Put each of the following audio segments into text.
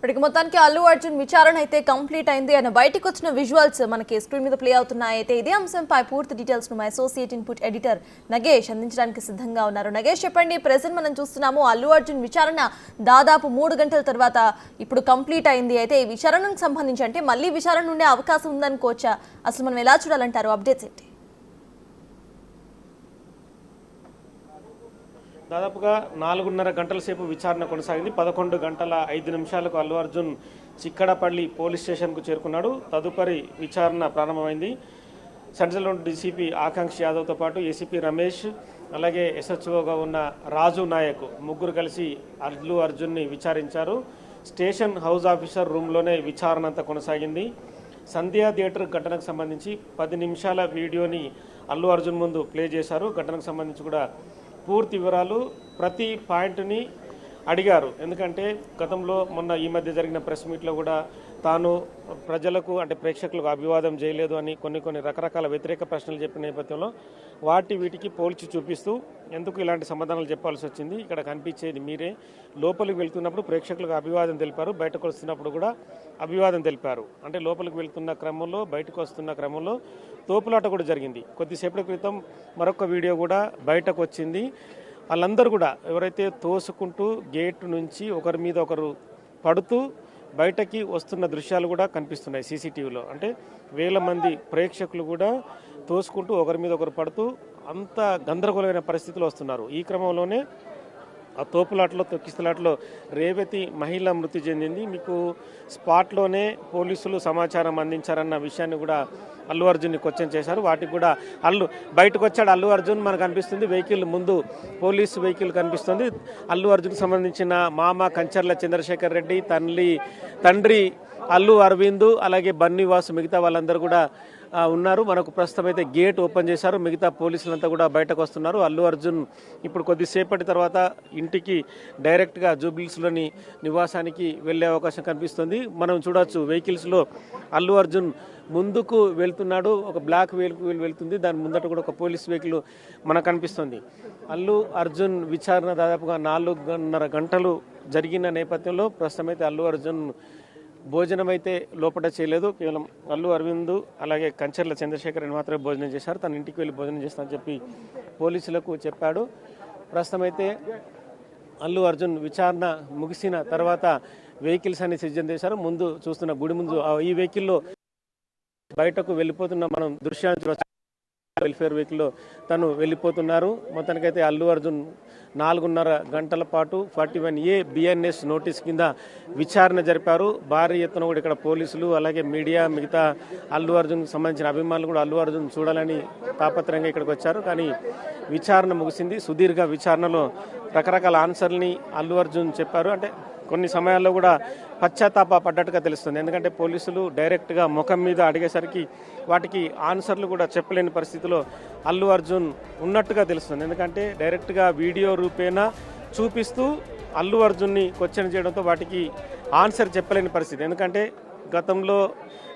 ఇప్పటికి మొత్తానికి అల్లు అర్జున్ విచారణ అయితే కంప్లీట్ అయింది. ఆయన బయటకు వచ్చిన విజువల్స్ మనకి స్క్రీన్ మీద ప్లే అవుతున్నాయి. అయితే ఇదే అంశంపై పూర్తి డీటెయిల్స్ ను మా అసోసియేట్ ఇన్పుట్ ఎడిటర్ నగేష్ అందించడానికి సిద్ధంగా ఉన్నారు. నగేష్ చెప్పండి, ప్రెజెంట్ మనం చూస్తున్నాము అల్లు అర్జున్ విచారణ దాదాపు 3 గంటల తర్వాత ఇప్పుడు కంప్లీట్ అయింది. అయితే ఈ విచారణకు సంబంధించి అంటే మళ్ళీ విచారణ ఉండే అవకాశం ఉందనుకోవచ్చా? అసలు మనం ఎలా చూడాలంటారు? అప్డేట్స్ ఏంటి? దాదాపుగా 4.5 గంటల సేపు విచారణ కొనసాగింది. 11 గంటల 5 నిమిషాలకు అల్లు అర్జున్ చిక్కడపల్లి పోలీస్ స్టేషన్కు చేరుకున్నాడు. తదుపరి విచారణ ప్రారంభమైంది. సెంట్రల్ డీసీపీ ఆకాంక్ష యాదవ్తో పాటు ఏసీపీ రమేష్, అలాగే ఎస్హెచ్ఓగా ఉన్న రాజు నాయక్ ముగ్గురు కలిసి అల్లు అర్జున్ని విచారించారు. స్టేషన్ హౌస్ ఆఫీసర్ రూమ్లోనే విచారణ అంతా కొనసాగింది. సంధ్యా థియేటర్ ఘటనకు సంబంధించి 10 నిమిషాల వీడియోని అల్లు అర్జున్ ముందు ప్లే చేశారు. ఘటనకు సంబంధించి కూడా పూర్తి వివరాలు ప్రతి పాయింట్ని అడిగారు. ఎందుకంటే గతంలో మొన్న ఈ మధ్య జరిగిన ప్రెస్ మీట్లో కూడా తాను ప్రజలకు అంటే ప్రేక్షకులకు అభివాదం చేయలేదు అని కొన్ని రకరకాల వ్యతిరేక ప్రశ్నలు చెప్పిన నేపథ్యంలో వీటికి పోల్చి చూపిస్తూ ఎందుకు ఇలాంటి సమాధానాలు చెప్పాల్సి వచ్చింది, ఇక్కడ కనిపించేది మీరే, లోపలికి వెళ్తున్నప్పుడు ప్రేక్షకులకు అభివాదం తెలిపారు, బయటకు వస్తున్నప్పుడు కూడా అభివాదం తెలిపారు. అంటే లోపలికి వెళ్తున్న క్రమంలో బయటకు వస్తున్న క్రమంలో తోపులాట కూడా జరిగింది. కొద్దిసేపటి క్రితం మరొక వీడియో కూడా బయటకు వచ్చింది. వాళ్ళందరూ కూడా ఎవరైతే తోసుకుంటూ గేటు నుంచి ఒకరి మీద ఒకరు పడుతూ బయటకి వస్తున్న దృశ్యాలు కూడా కనిపిస్తున్నాయి సీసీటీవీలో. అంటే వేల మంది ప్రేక్షకులు కూడా తోసుకుంటూ ఒకరి మీద ఒకరు పడుతూ అంత గందరగోళమైన పరిస్థితులు వస్తున్నారు. ఈ క్రమంలోనే ఆ తోపులాటలో తొక్కిసలాటలో రేవతి మహిళ మృతి చెందింది. మీకు స్పాట్లోనే పోలీసులు సమాచారం అందించారన్న విషయాన్ని కూడా అల్లు అర్జున్ని క్వశ్చన్ చేశారు. వాటికి కూడా బయటకు వచ్చాడు అల్లు అర్జున్, మనకు కనిపిస్తుంది వెహికల్ ముందు పోలీసు వెహికల్ కనిపిస్తుంది. అల్లు అర్జున్కి సంబంధించిన మామ కంచర్ల చంద్రశేఖర్ రెడ్డి, తండ్రి అల్లు అరవింద్, అలాగే బన్నీవాసు, మిగతా వాళ్ళందరూ కూడా ఉన్నారు. మనకు ప్రస్తుతం అయితే గేట్ ఓపెన్ చేశారు. మిగతా పోలీసులంతా కూడా బయటకు వస్తున్నారు. అల్లు అర్జున్ ఇప్పుడు కొద్దిసేపటి తర్వాత ఇంటికి డైరెక్ట్గా జూబ్లీస్లోని నివాసానికి వెళ్లే అవకాశం కనిపిస్తుంది. మనం చూడొచ్చు వెహికల్స్లో అల్లు అర్జున్ ముందుకు వెళ్తున్నాడు. ఒక బ్లాక్ వెహికల్ వెళ్తుంది, దాని ముందట కూడా ఒక పోలీస్ వెహికల్ మనకు కనిపిస్తుంది. అల్లు అర్జున్ విచారణ దాదాపుగా 4.5 గంటలు జరిగిన నేపథ్యంలో ప్రస్తుతం అయితే అల్లు అర్జున్ భోజనం అయితే లోపల చేయలేదు. కేవలం అల్లు అరవింద్ అలాగే కంచర్ల చంద్రశేఖర్ రెడ్డి మాత్రమే భోజనం చేశారు. తన ఇంటికి వెళ్ళి భోజనం చేస్తానని చెప్పి పోలీసులకు చెప్పాడు. ప్రస్తుతం అయితే అల్లు అర్జున్ విచారణ ముగిసిన తర్వాత వెహికల్స్ అన్ని సిద్ధం చేశారు. ముందు చూస్తున్న గుడి ముందు ఈ వెహికల్లో బయటకు వెళ్ళిపోతున్న మనం దృశ్యాన్ని వెల్ఫేర్ వెహికల్లో తను వెళ్ళిపోతున్నారు. మొత్తానికైతే అల్లు అర్జున్ 4.5 గంటల పాటు 41A BNS నోటీస్ కింద విచారణ జరిపారు. భారీ ఎత్తున కూడా ఇక్కడ పోలీసులు అలాగే మీడియా, మిగతా అల్లు అర్జున్ సంబంధించిన అభిమానులు కూడా అల్లు అర్జున్ చూడాలని తాపత్రయంగా ఇక్కడికి వచ్చారు. కానీ విచారణ ముగిసింది. సుదీర్ఘ విచారణలో రకరకాల ఆన్సర్ని అల్లు అర్జున్ చెప్పారు. అంటే కొన్ని సమయాల్లో కూడా పశ్చాత్తాప పడ్డట్టుగా తెలుస్తుంది. ఎందుకంటే పోలీసులు డైరెక్ట్గా ముఖం మీద అడిగేసరికి వాటికి ఆన్సర్లు కూడా చెప్పలేని పరిస్థితిలో అల్లు అర్జున్ ఉన్నట్టుగా తెలుస్తుంది. ఎందుకంటే డైరెక్ట్గా వీడియో రూపేణా చూపిస్తూ అల్లు అర్జున్ని క్వశ్చన్ చేయడంతో వాటికి ఆన్సర్ చెప్పలేని పరిస్థితి. ఎందుకంటే గతంలో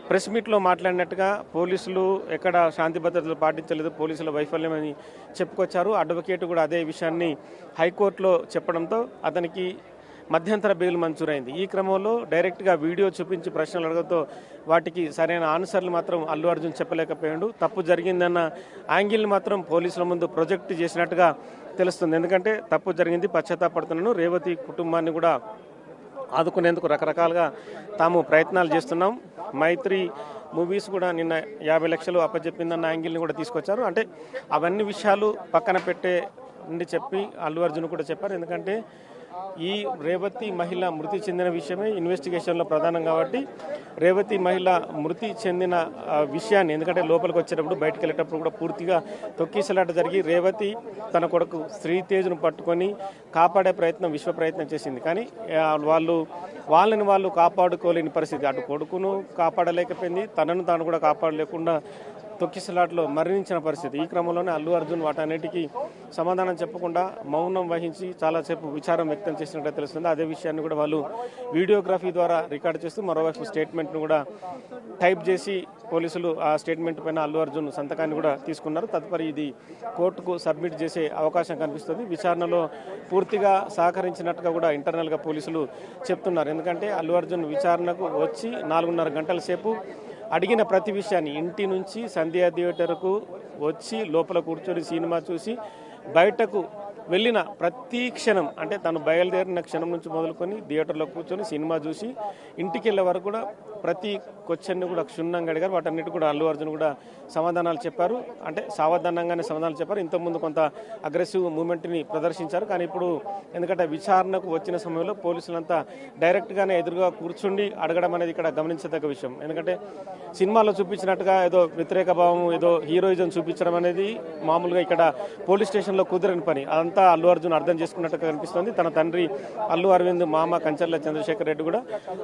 ప్రెస్ మీట్లో మాట్లాడినట్టుగా పోలీసులు ఎక్కడ శాంతి భద్రతలు పాటించలేదు, పోలీసుల వైఫల్యం అని చెప్పుకొచ్చారు. అడ్వకేట్ కూడా అదే విషయాన్ని హైకోర్టులో చెప్పడంతో అతనికి మధ్యంతర బెయిల్ మంజూరైంది. ఈ క్రమంలో డైరెక్ట్గా వీడియో చూపించి ప్రశ్నలు అడగడంతో వాటికి సరైన ఆన్సర్లు మాత్రం అల్లు అర్జున్ చెప్పలేకపోయాడు. తప్పు జరిగిందన్న యాంగిల్ని మాత్రం పోలీసుల ముందు ప్రొజెక్ట్ చేసినట్టుగా తెలుస్తుంది. ఎందుకంటే తప్పు జరిగింది, పశ్చాత్తాపడుతున్నాను, రేవతి కుటుంబాన్ని కూడా ఆదుకునేందుకు రకరకాలుగా తాము ప్రయత్నాలు చేస్తున్నాం. మైత్రి మూవీస్ కూడా నిన్న 50 లక్షలు అప్పచెప్పిందన్న యాంగిల్ని కూడా తీసుకొచ్చారు. అంటే అవన్నీ విషయాలు పక్కన పెట్టే నుండి చెప్పి అల్లు అర్జున్ కూడా చెప్పారు. ఎందుకంటే ఈ రేవతి మహిళ మృతి చెందిన విషయమే ఇన్వెస్టిగేషన్లో ప్రధానం కాబట్టి రేవతి మహిళ మృతి చెందిన విషయాన్ని, ఎందుకంటే లోపలికి వచ్చేటప్పుడు బయటకు వెళ్ళేటప్పుడు కూడా పూర్తిగా తొక్కిసలాట జరిగి రేవతి తన కొడుకు శ్రీతేజ్ను పట్టుకొని కాపాడే విశ్వ ప్రయత్నం చేసింది. కానీ వాళ్ళని వాళ్ళు కాపాడుకోలేని పరిస్థితి. అటు కొడుకును కాపాడలేకపోయింది, తనను తాను కూడా కాపాడలేకుండా తొక్కిసలాట్లో మరణించిన పరిస్థితి. ఈ క్రమంలోనే అల్లు అర్జున్ వాటన్నిటికీ సమాధానం చెప్పకుండా మౌనం వహించి చాలాసేపు విచారం వ్యక్తం చేసినట్టు తెలుస్తుంది. అదే విషయాన్ని కూడా వాళ్ళు వీడియోగ్రఫీ ద్వారా రికార్డ్ చేస్తూ మరోవైపు స్టేట్మెంట్ను కూడా టైప్ చేసి పోలీసులు ఆ స్టేట్మెంట్ పైన అల్లు అర్జున్ సంతకాన్ని కూడా తీసుకున్నారు. తదుపరి ఇది కోర్టుకు సబ్మిట్ చేసే అవకాశం కనిపిస్తుంది. విచారణలో పూర్తిగా సహకరించినట్టుగా కూడా ఇంటర్నల్గా పోలీసులు చెప్తున్నారు. ఎందుకంటే అల్లు అర్జున్ విచారణకు వచ్చి 4.5 గంటల సేపు అడిగిన ప్రతి విషయాన్ని ఇంటి నుంచి సంధ్యా థియేటర్కు వచ్చి లోపల కూర్చొని సినిమా చూసి బయటకు వెళ్ళిన ప్రతి క్షణం, అంటే తను బయలుదేరిన క్షణం నుంచి మొదలుకొని థియేటర్లో కూర్చొని సినిమా చూసి ఇంటికి వెళ్ళే వరకు కూడా ప్రతి క్వశ్చన్ని కూడా క్షుణ్ణంగా అడిగారు. వాటన్నిటి కూడా అల్లు అర్జున్ కూడా సమాధానాలు చెప్పారు. అంటే సావధానంగానే సమాధానాలు చెప్పారు. ఇంతకుముందు కొంత అగ్రెసివ్ మూమెంట్ని ప్రదర్శించారు. కానీ ఇప్పుడు ఎందుకంటే విచారణకు వచ్చిన సమయంలో పోలీసులంతా డైరెక్ట్గానే ఎదురుగా కూర్చుండి అడగడం అనేది ఇక్కడ గమనించదగ్గ విషయం. ఎందుకంటే సినిమాలో చూపించినట్టుగా ఏదో వ్యతిరేక భావం, ఏదో హీరోయిజం చూపించడం అనేది మామూలుగా ఇక్కడ పోలీస్ స్టేషన్లో కుదరని పని. అదంతా అల్లు అర్జున్ అర్థం చేసుకున్నట్టుగా కనిపిస్తోంది. తన తండ్రి అల్లు అరవింద్ మామ కంచర్ల చంద్రశేఖర్ రెడ్డి కూడా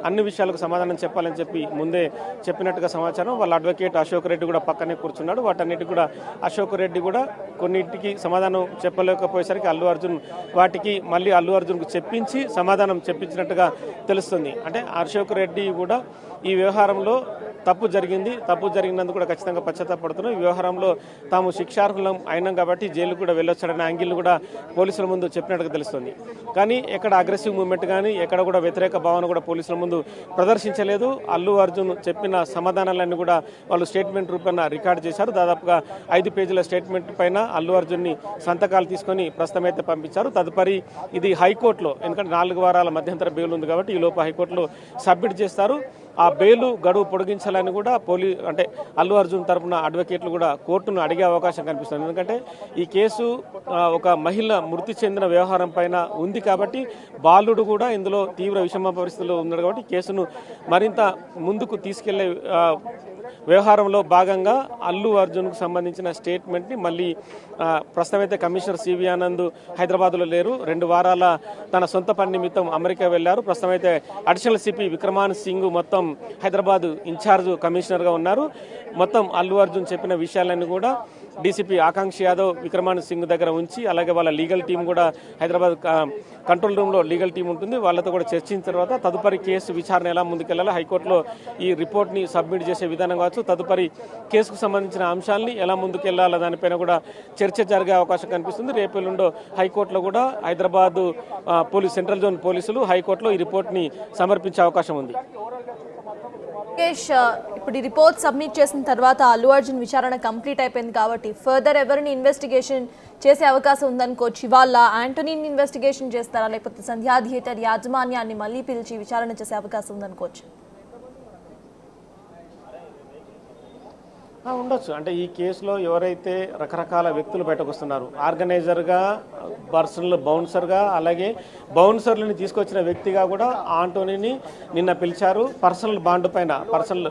అన్ని విషయాలకు సమాధానం చెప్పాలని చెప్పి ముందే చెప్పినట్టుగా సమాచారం. వాళ్ళ అడ్వకేట్ అశోక్ రెడ్డి కూడా పక్కనే కూర్చున్నాడు. వాటన్నిటి కూడా అశోక్ రెడ్డి కూడా కొన్నింటికి సమాధానం చెప్పలేకపోయేసరికి వాటికి మళ్ళీ అల్లు అర్జున్కు చెప్పించి సమాధానం చెప్పించినట్టుగా తెలుస్తుంది. అంటే అశోక్ రెడ్డి కూడా ఈ వ్యవహారంలో తప్పు జరిగినందుకు కూడా ఖచ్చితంగా పశ్చాత్తాపడుతున్నాం. ఈ వ్యవహారంలో తాము శిక్షార్హులం అయినాం కాబట్టి జైలు కూడా వెళ్ళొచ్చాడనే యాంగిల్ కూడా పోలీసుల ముందు చెప్పినట్టుగా తెలుస్తుంది. కానీ ఎక్కడ అగ్రెసివ్ మూమెంట్ కానీ ఎక్కడ కూడా వ్యతిరేక భావన కూడా పోలీసుల ముందు ప్రదర్శించలేదు. అల్లు అర్జున్ చెప్పిన సమాధానాలన్నీ కూడా వాళ్ళు స్టేట్మెంట్ రూపేణ రికార్డు చేశారు. దాదాపుగా 5 పేజీల స్టేట్మెంట్ పైన అల్లు అర్జున్ని సంతకాలు తీసుకొని ప్రస్తుతం అయితే పంపించారు. తదుపరి ఇది హైకోర్టులో, ఎందుకంటే 4 వారాల మధ్యంతర బెయిల్ ఉంది కాబట్టి ఈ లోపు హైకోర్టులో సబ్మిట్ చేస్తారు. ఆ బెయిల్ గడువు పొడిగించాలని కూడా అంటే అల్లు అర్జున్ తరపున అడ్వకేట్లు కూడా కోర్టును అడిగే అవకాశం కనిపిస్తుంది. ఎందుకంటే ఈ కేసు ఒక మహిళ మృతి చెందిన వ్యవహారం పైన ఉంది కాబట్టి బాలుడు కూడా ఇందులో తీవ్ర విషమ పరిస్థితుల్లో ఉన్నాడు కాబట్టి కేసును మరింత ముందుకు తీసుకెళ్లే వ్యవహారంలో భాగంగా అల్లు అర్జున్కు సంబంధించిన స్టేట్మెంట్ని మళ్ళీ ప్రస్తుతం అయితే కమిషనర్ సివి ఆనంద్ హైదరాబాద్లో లేరు. 2 వారాల తన సొంత పని నిమిత్తం అమెరికా వెళ్లారు. ప్రస్తుతం అయితే అడిషనల్ సిపి విక్రమాన్ సింగ్ మొత్తం హైదరాబాద్ ఇన్ఛార్జ్ కమిషనర్గా ఉన్నారు. మొత్తం అల్లు అర్జున్ చెప్పిన విషయాలన్నీ కూడా డీసీపీ ఆకాంక్ష యాదవ్ విక్రమాన్ సింగ్ దగ్గర ఉంచి, అలాగే వాళ్ళ లీగల్ టీం కూడా హైదరాబాద్ కంట్రోల్ రూమ్లో లీగల్ టీం ఉంటుంది, వాళ్ళతో కూడా చర్చించిన తర్వాత తదుపరి కేసు విచారణ ఎలా ముందుకెళ్లాలో హైకోర్టులో ఈ రిపోర్ట్ని సబ్మిట్ చేసే విధానం కావచ్చు, తదుపరి కేసుకు సంబంధించిన అంశాలని ఎలా ముందుకెళ్లాలో దానిపైన కూడా చర్చ జరిగే అవకాశం కనిపిస్తుంది. రేపు ఎల్లుండో హైకోర్టులో కూడా హైదరాబాద్ సెంట్రల్ జోన్ పోలీసులు హైకోర్టులో ఈ రిపోర్ట్ని సమర్పించే అవకాశం ఉంది. ఇప్పుడు ఈ రిపోర్ట్ సబ్మిట్ చేసిన తర్వాత అల్లు అర్జున్ విచారణ కంప్లీట్ అయిపోయింది కాబట్టి ఫర్దర్ ఎవరిని ఇన్వెస్టిగేషన్ చేసే అవకాశం ఉందనుకోవచ్చు. ఇవాళ యాంటోనీని ఇన్వెస్టిగేషన్ చేస్తారా, లేకపోతే సంధ్యా థియేటర్ యాజమాన్యాన్ని మళ్ళీ పిలిచి విచారణ చేసే అవకాశం ఉందనుకోవచ్చు? ఉండొచ్చు. అంటే ఈ కేసులో ఎవరైతే రకరకాల వ్యక్తులు బయటకు వస్తున్నారు, ఆర్గనైజర్గా, బౌన్సర్గా, అలాగే బౌన్సర్లని తీసుకొచ్చిన వ్యక్తిగా కూడా ఆంటోనీని నిన్న పిలిచారు. పర్సనల్ బాండ్ పైన,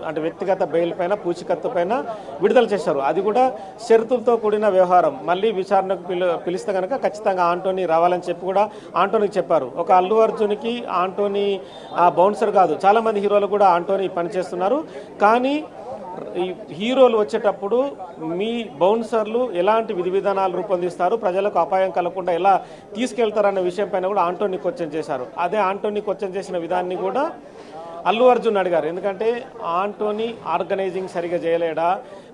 అంటే వ్యక్తిగత బెయిల్ పైన, పూచికత్తు పైన విడుదల చేశారు. అది కూడా షరతులతో కూడిన వ్యవహారం. మళ్ళీ విచారణకు పిలిస్తే కనుక ఖచ్చితంగా ఆంటోనీ రావాలని చెప్పి కూడా ఆంటోనీకి చెప్పారు. ఒక అల్లు అర్జున్కి ఆంటోనీ బౌన్సర్ కాదు, చాలామంది హీరోలు కూడా ఆంటోనీ పనిచేస్తున్నారు. కానీ ఈ హీరోలు వచ్చేటప్పుడు మీ బౌన్సర్లు ఎలాంటి విధి విధానాలు రూపొందిస్తారు, ప్రజలకు అపాయం కలగకుండా ఎలా తీసుకెళ్తారన్న విషయం పైన కూడా ఆంటోనీ క్వశ్చన్ చేశారు. అదే ఆంటోనీ క్వశ్చన్ చేసిన విధాన్ని కూడా అల్లు అర్జున్ అడిగారు. ఎందుకంటే ఆంటోనీ ఆర్గనైజింగ్ సరిగా చేయలేడా,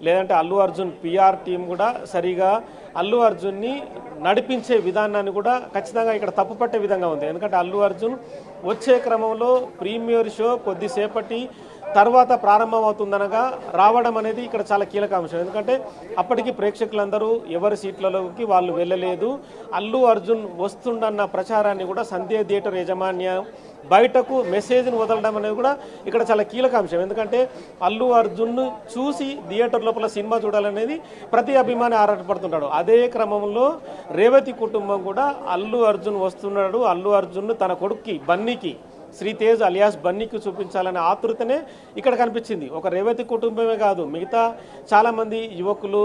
లేదంటే అల్లు అర్జున్ పిఆర్ టీం కూడా సరిగా అల్లు అర్జున్ని నడిపించే విధానాన్ని కూడా ఖచ్చితంగా ఇక్కడ తప్పుపట్టే విధంగా ఉంది. ఎందుకంటే అల్లు అర్జున్ వచ్చే క్రమంలో ప్రీమియర్ షో కొద్దిసేపటి తర్వాత ప్రారంభం అవుతుందనగా రావడం అనేది ఇక్కడ చాలా కీలక అంశం. ఎందుకంటే అప్పటికి ప్రేక్షకులందరూ ఎవరి సీట్లలోకి వాళ్ళు వెళ్ళలేదు. అల్లు అర్జున్ వస్తుండన్న ప్రచారాన్ని కూడా సంధ్యా థియేటర్ యాజమాన్యం బయటకు మెసేజ్ని వదలడం అనేది కూడా ఇక్కడ చాలా కీలక అంశం. ఎందుకంటే అల్లు అర్జున్ను చూసి థియేటర్ లోపల సినిమా చూడాలనేది ప్రతి అభిమాని ఆరాటపడుతుంటాడు. అదే క్రమంలో రేవతి కుటుంబం కూడా అల్లు అర్జున్ వస్తున్నాడు, అల్లు అర్జున్ను తన కొడుక్కి బన్నీకి, శ్రీతేజ్ అలియాస్ బన్నీకి చూపించాలనే ఆతృతనే ఇక్కడ కనిపించింది. ఒక రేవతి కుటుంబమే కాదు, మిగతా చాలామంది యువకులు,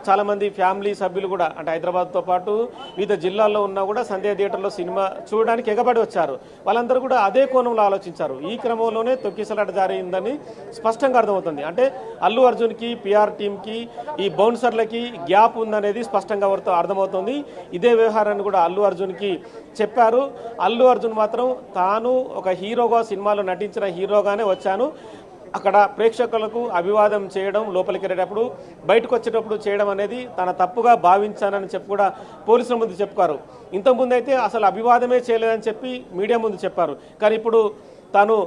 చాలామంది ఫ్యామిలీ సభ్యులు కూడా అంటే హైదరాబాద్తో పాటు వివిధ జిల్లాల్లో ఉన్నా కూడా సంధ్య థియేటర్లో సినిమా చూడడానికి ఎగబడి వచ్చారు. వాళ్ళందరూ కూడా అదే కోణంలో ఆలోచించారు. ఈ క్రమంలోనే తొక్కిసలాట జరిగిందని స్పష్టంగా అర్థమవుతుంది. అంటే అల్లు అర్జున్కి పిఆర్ టీంకి ఈ బౌన్సర్లకి గ్యాప్ ఉందనేది స్పష్టంగా అర్థమవుతుంది. ఇదే వ్యవహారాన్ని కూడా అల్లు అర్జున్కి చెప్పారు. అల్లు అర్జున్ మాత్రం తాను ఒక హీరోగా సినిమాలో నటించిన హీరోగానే వచ్చాను, అక్కడ ప్రేక్షకులకు అభివాదం చేయడం లోపలికి వెళ్ళేటప్పుడు బయటకు వచ్చేటప్పుడు చేయడం అనేది తన తప్పుగా భావించానని చెప్పి కూడా పోలీసుల ముందు చెప్పుకారు. ఇంతకుముందు అయితే అసలు అభివాదమే చేయలేదని చెప్పి మీడియా ముందు చెప్పారు. కానీ ఇప్పుడు తాను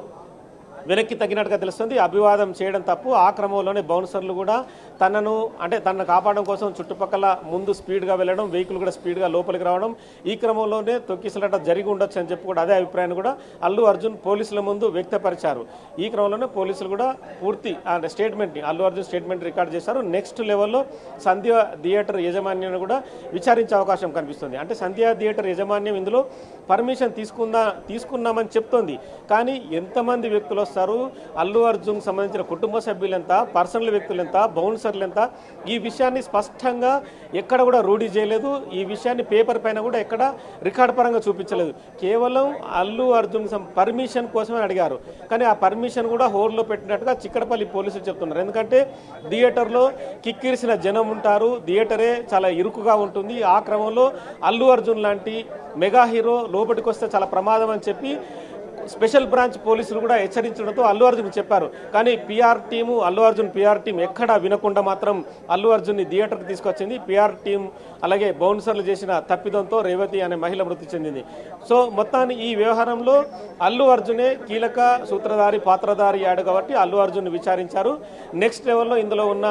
వెనక్కి తగ్గినట్టుగా తెలుస్తుంది. అభివాదం చేయడం తప్పు. ఆ క్రమంలోనే బౌన్సర్లు కూడా తనను కాపాడడం కోసం చుట్టుపక్కల ముందు స్పీడ్గా వెళ్ళడం, వెహికల్ కూడా స్పీడ్గా లోపలికి రావడం, ఈ క్రమంలోనే తొక్కిసలాట జరిగి ఉండొచ్చు అని చెప్పి కూడా అదే అభిప్రాయాన్ని కూడా అల్లు అర్జున్ పోలీసుల ముందు వ్యక్తపరిచారు. ఈ క్రమంలోనే పోలీసులు కూడా పూర్తి స్టేట్మెంట్ని అల్లు అర్జున్ స్టేట్మెంట్ రికార్డ్ చేశారు. నెక్స్ట్ లెవెల్లో సంధ్య థియేటర్ యాజమాన్యాన్ని కూడా విచారించే అవకాశం కనిపిస్తుంది. అంటే సంధ్య థియేటర్ యాజమాన్యం ఇందులో పర్మిషన్ తీసుకున్నామని చెప్తోంది. కానీ ఎంతమంది వ్యక్తులు వస్తారు, అల్లు అర్జున్ సంబంధించిన కుటుంబ సభ్యులు ఎంత, పర్సనల్ వ్యక్తులు ఎంత, బౌన్సర్లు ఎంత, ఈ విషయాన్ని స్పష్టంగా ఎక్కడ కూడా రూఢీ చేయలేదు. ఈ విషయాన్ని పేపర్ పైన కూడా ఎక్కడ రికార్డ్ పరంగా చూపించలేదు. కేవలం అల్లు అర్జున్ పర్మిషన్ కోసమే అడిగారు. కానీ ఆ పర్మిషన్ కూడా హోల్డ్లో పెట్టినట్టుగా చిక్కడపల్లి పోలీసులు చెప్తున్నారు. ఎందుకంటే థియేటర్లో కిక్కిరిసిన జనం ఉంటారు, థియేటరే చాలా ఇరుకుగా ఉంటుంది. ఆ క్రమంలో అల్లు అర్జున్ లాంటి మెగా హీరో లోపలికి వస్తే చాలా ప్రమాదం అని చెప్పి స్పెషల్ బ్రాంచ్ పోలీసులు కూడా హెచ్చరించడంతో అల్లు అర్జున్ చెప్పారు. కానీ అల్లు అర్జున్ పిఆర్ టీం ఎక్కడా వినకుండా మాత్రం అల్లు అర్జున్ని థియేటర్కి తీసుకొచ్చింది. పిఆర్ టీం అలాగే బౌన్సర్లు చేసిన తప్పిదంతో రేవతి అనే మహిళ మృతి చెందింది. సో మొత్తాన్ని ఈ వ్యవహారంలో అల్లు అర్జునే కీలక సూత్రధారి పాత్రధారి అయ్యాడు కాబట్టి అల్లు అర్జున్ విచారించారు. నెక్స్ట్ లెవెల్లో ఇందులో ఉన్న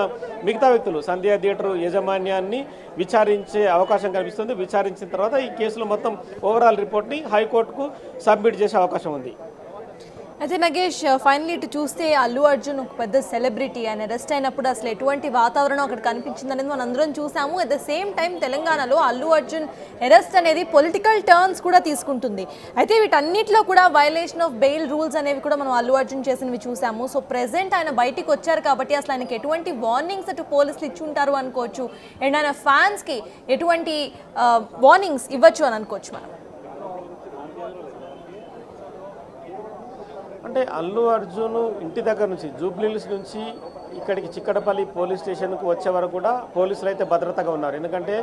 మిగతా వ్యక్తులు సంధ్య థియేటర్ యాజమాన్యాన్ని విచారించే అవకాశం కనిపిస్తుంది. విచారించిన తర్వాత ఈ కేసులో మొత్తం ఓవరాల్ రిపోర్ట్ని హైకోర్టుకు సబ్మిట్ చేసే అవకాశం ఉంది. అయితే నగేష్, ఫైనల్లీ ఇటు చూస్తే అల్లు అర్జున్ ఒక పెద్ద సెలబ్రిటీ. ఆయన అరెస్ట్ అయినప్పుడు అసలు ఎటువంటి వాతావరణం అక్కడ కనిపించింది అనేది మనం అందరం చూసాము. అట్ ద సేమ్ టైం తెలంగాణలో అల్లు అర్జున్ అరెస్ట్ అనేది పొలిటికల్ టర్న్స్ కూడా తీసుకుంటుంది. అయితే వీటన్నిటిలో కూడా వైలేషన్ ఆఫ్ బెయిల్ రూల్స్ అనేవి కూడా మనం అల్లు అర్జున్ చేసినవి చూసాము. సో ప్రెసెంట్ ఆయన బయటికి వచ్చారు కాబట్టి అసలు ఆయనకి ఎటువంటి వార్నింగ్స్ అటు పోలీసులు ఇచ్చి ఉంటారు అనుకోవచ్చు, అండ్ ఆయన ఫ్యాన్స్కి ఎటువంటి వార్నింగ్స్ ఇవ్వచ్చు అని అనుకోవచ్చు మనం. అంటే అల్లు అర్జున్ ఇంటి దగ్గర నుంచి జూబ్లీహిల్స్ నుంచి ఇక్కడికి చిక్కడపల్లి పోలీస్ స్టేషన్కు వచ్చే వరకు కూడా పోలీసులు అయితే భద్రతగా ఉన్నారు. ఎందుకంటే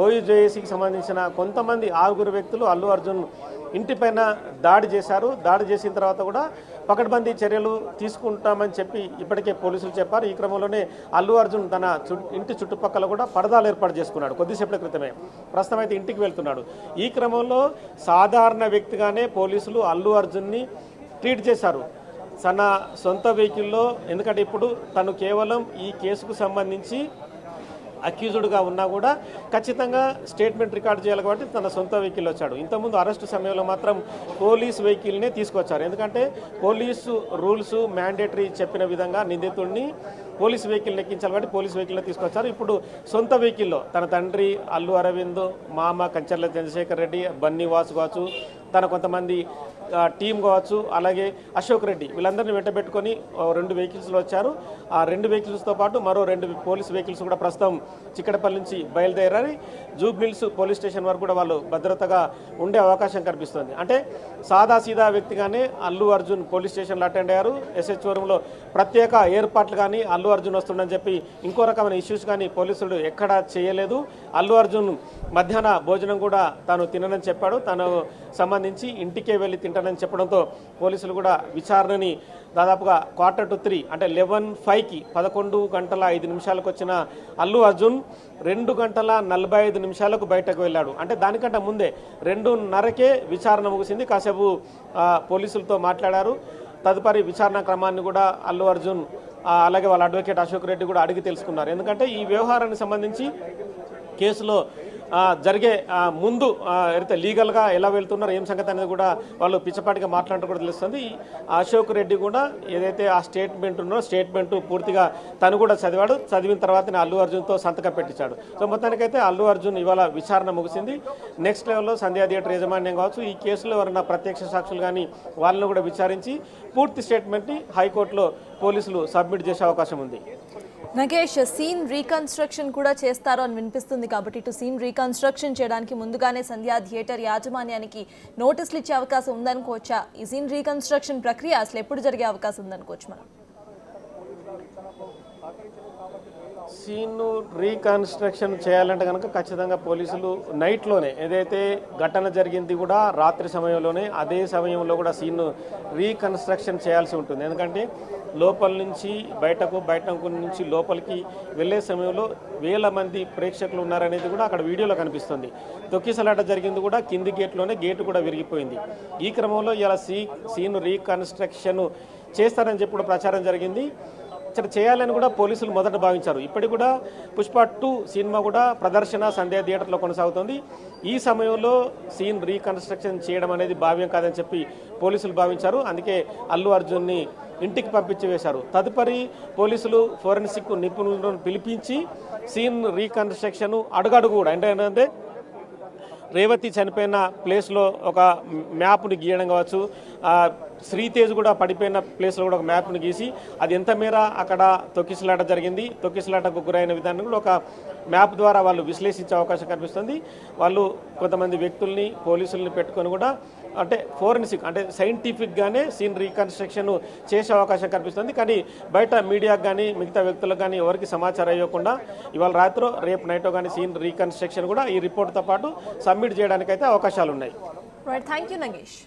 ఓయూజేఏసీకి సంబంధించిన కొంతమంది 6 వ్యక్తులు అల్లు అర్జున్ ఇంటిపైన దాడి చేశారు. దాడి చేసిన తర్వాత కూడా పకడ్బందీ చర్యలు తీసుకుంటామని చెప్పి ఇప్పటికే పోలీసులు చెప్పారు. ఈ క్రమంలోనే అల్లు అర్జున్ తన ఇంటి చుట్టుపక్కల కూడా పరదాలు ఏర్పాటు చేసుకున్నాడు కొద్దిసేపటి క్రితమే. ప్రస్తుతం అయితే ఇంటికి వెళ్తున్నాడు. ఈ క్రమంలో సాధారణ వ్యక్తిగానే పోలీసులు అల్లు అర్జున్ని ట్రీట్ చేశారు తన సొంత వెహికల్లో. ఎందుకంటే ఇప్పుడు తను కేవలం ఈ కేసుకు సంబంధించి అక్యూజ్డ్గా ఉన్నా కూడా ఖచ్చితంగా స్టేట్మెంట్ రికార్డ్ చేయాలి కాబట్టి తన సొంత వెహికల్ వచ్చాడు. ఇంతకుముందు అరెస్టు సమయంలో మాత్రం పోలీస్ వెహికల్నే తీసుకొచ్చారు. ఎందుకంటే పోలీసు రూల్స్ మ్యాండేటరీ చెప్పిన విధంగా నిందితుడిని పోలీస్ వెహికల్ ఎక్కించాలి కాబట్టి పోలీస్ వెహికల్లో తీసుకొచ్చారు. ఇప్పుడు సొంత వెహికల్లో తన తండ్రి అల్లు అరవింద్, మామ కంచర్ల చంద్రశేఖర్ రెడ్డి, బన్నీ వాసు కావచ్చు, తన కొంతమంది టీం కావచ్చు, అలాగే అశోక్ రెడ్డి, వీళ్ళందరినీ వెంటబెట్టుకొని 2 వెహికల్స్లో వచ్చారు. ఆ 2 వెహికల్స్తో పాటు మరో 2 పోలీస్ వెహికల్స్ కూడా ప్రస్తుతం చిక్కడపల్లి నుంచి బయలుదేరారు. జూబ్లీహిల్స్ పోలీస్ స్టేషన్ వరకు కూడా వాళ్ళు భద్రతగా ఉండే అవకాశం కనిపిస్తుంది. అంటే సాదాసీదా వ్యక్తిగానే అల్లు అర్జున్ పోలీస్ స్టేషన్లో అటెండ్ అయ్యారు. SHవరంలో ప్రత్యేక ఏర్పాట్లు కానీ అల్లు అర్జున్ వస్తుండని చెప్పి ఇంకో రకమైన ఇష్యూస్ కానీ పోలీసులు ఎక్కడా చేయలేదు. అల్లు అర్జున్ మధ్యాహ్న భోజనం కూడా తాను తిననని చెప్పాడు. తను సంబంధించి ఇంటికే వెళ్ళి తింటానని చెప్పడంతో పోలీసులు కూడా విచారణని దాదాపుగా 2:45 అంటే 11:05కి 11:05 వచ్చిన అల్లు అర్జున్ 2:45 బయటకు వెళ్ళాడు. అంటే దానికంటే ముందే 2:30కే విచారణ ముగిసింది. కాసేపు పోలీసులతో మాట్లాడారు. తదుపరి విచారణ క్రమాన్ని కూడా అల్లు అర్జున్ అలాగే వాళ్ళ అడ్వకేట్ అశోక్ రెడ్డి కూడా అడిగి తెలుసుకున్నారు. ఎందుకంటే ఈ వ్యవహారానికి సంబంధించి కేసులో జరిగే ముందు అయితే లీగల్గా ఎలా వెళ్తున్నారు ఏం సంగతి అనేది కూడా వాళ్ళు పిచ్చపాటిగా మాట్లాడటం కూడా తెలుస్తుంది. అశోక్ రెడ్డి కూడా ఏదైతే ఆ స్టేట్మెంట్ పూర్తిగా తను కూడా చదివాడు. చదివిన తర్వాతనే అల్లు అర్జున్తో సంతకం పెట్టించాడు. సో మొత్తానికైతే అల్లు అర్జున్ ఇవాళ విచారణ ముగిసింది. నెక్స్ట్ లెవెల్లో సంధ్యా థియేటర్ యాజమాన్యం కావచ్చు, ఈ కేసులో ఎవరైనా ప్రత్యక్ష సాక్షులు కానీ వాళ్ళని కూడా విచారించి పూర్తి స్టేట్మెంట్ని హైకోర్టులో పోలీసులు సబ్మిట్ చేసే అవకాశం ఉంది. నగేష్, సీన్ రీకన్స్ట్రక్షన్ కూడా చేస్తారు అని వినిపిస్తుంది కాబట్టి ఇటు సీన్ రీకన్స్ట్రక్షన్ చేయడానికి ముందుగానే సంధ్యా థియేటర్ యాజమాన్యానికి నోటీసులు ఇచ్చే అవకాశం ఉందనుకోవచ్చా? ఈ సీన్ రీకన్స్ట్రక్షన్ ప్రక్రియ అసలు ఎప్పుడు జరిగే అవకాశం ఉందనుకోవచ్చు మనం? సీన్ రీకన్స్ట్రక్షన్ చేయాలంటే కనుక ఖచ్చితంగా పోలీసులు నైట్లోనే ఏదైతే ఘటన జరిగింది కూడా రాత్రి సమయంలోనే అదే సమయంలో కూడా సీన్ రీకన్స్ట్రక్షన్ చేయాల్సి ఉంటుంది. ఎందుకంటే లోపల నుంచి బయటకు నుంచి లోపలికి వెళ్ళే సమయంలో వేల మంది ప్రేక్షకులు ఉన్నారనేది కూడా అక్కడ వీడియోలో కనిపిస్తుంది. తొక్కిసలాట జరిగింది కూడా కింది గేట్లోనే, గేటు కూడా విరిగిపోయింది. ఈ క్రమంలో ఇలా సీన్ రీకన్స్ట్రక్షన్ చేస్తారని చెప్పి కూడా ప్రచారం జరిగింది. ఇక్కడ చేయాలని కూడా పోలీసులు మొదట భావించారు. ఇప్పటికి కూడా పుష్ప 2 సినిమా కూడా ప్రదర్శన సంధ్యా థియేటర్లో కొనసాగుతుంది. ఈ సమయంలో సీన్ రీకన్స్ట్రక్షన్ చేయడం అనేది భావ్యం కాదని చెప్పి పోలీసులు భావించారు. అందుకే అల్లు అర్జున్ని ఇంటికి పంపించి వేశారు. తదుపరి పోలీసులు ఫోరెన్సిక్ నిపుణులను పిలిపించి సీన్ రీకన్స్ట్రక్షన్ అడుగడుగు కూడా ఏంటంటే రేవతి చనిపోయిన ప్లేస్లో ఒక మ్యాప్ని గీయడం కావచ్చు, శ్రీతేజ్ కూడా పడిపోయిన ప్లేస్లో కూడా ఒక మ్యాప్ను గీసి అది ఎంత మేర అక్కడ తొక్కిసలాట జరిగింది, తొక్కిసలాటకు గురైన విధానం కూడా ఒక మ్యాప్ ద్వారా వాళ్ళు విశ్లేషించే అవకాశం కనిపిస్తుంది. వాళ్ళు కొంతమంది వ్యక్తుల్ని, పోలీసుల్ని పెట్టుకొని కూడా అంటే ఫోరెన్సిక్ అంటే సైంటిఫిక్గానే సీన్ రీకన్స్ట్రక్షన్ చేసే అవకాశం కనిపిస్తుంది. కానీ బయట మీడియాకు కానీ మిగతా వ్యక్తులకు కానీ ఎవరికి సమాచారం ఇవ్వకుండా ఇవాళ రాత్రో రేపు నైటో కానీ సీన్ రీకన్స్ట్రక్షన్ కూడా ఈ రిపోర్ట్తో పాటు సబ్మిట్ చేయడానికైతే అవకాశాలు ఉన్నాయి. Right, thank you Nagesh.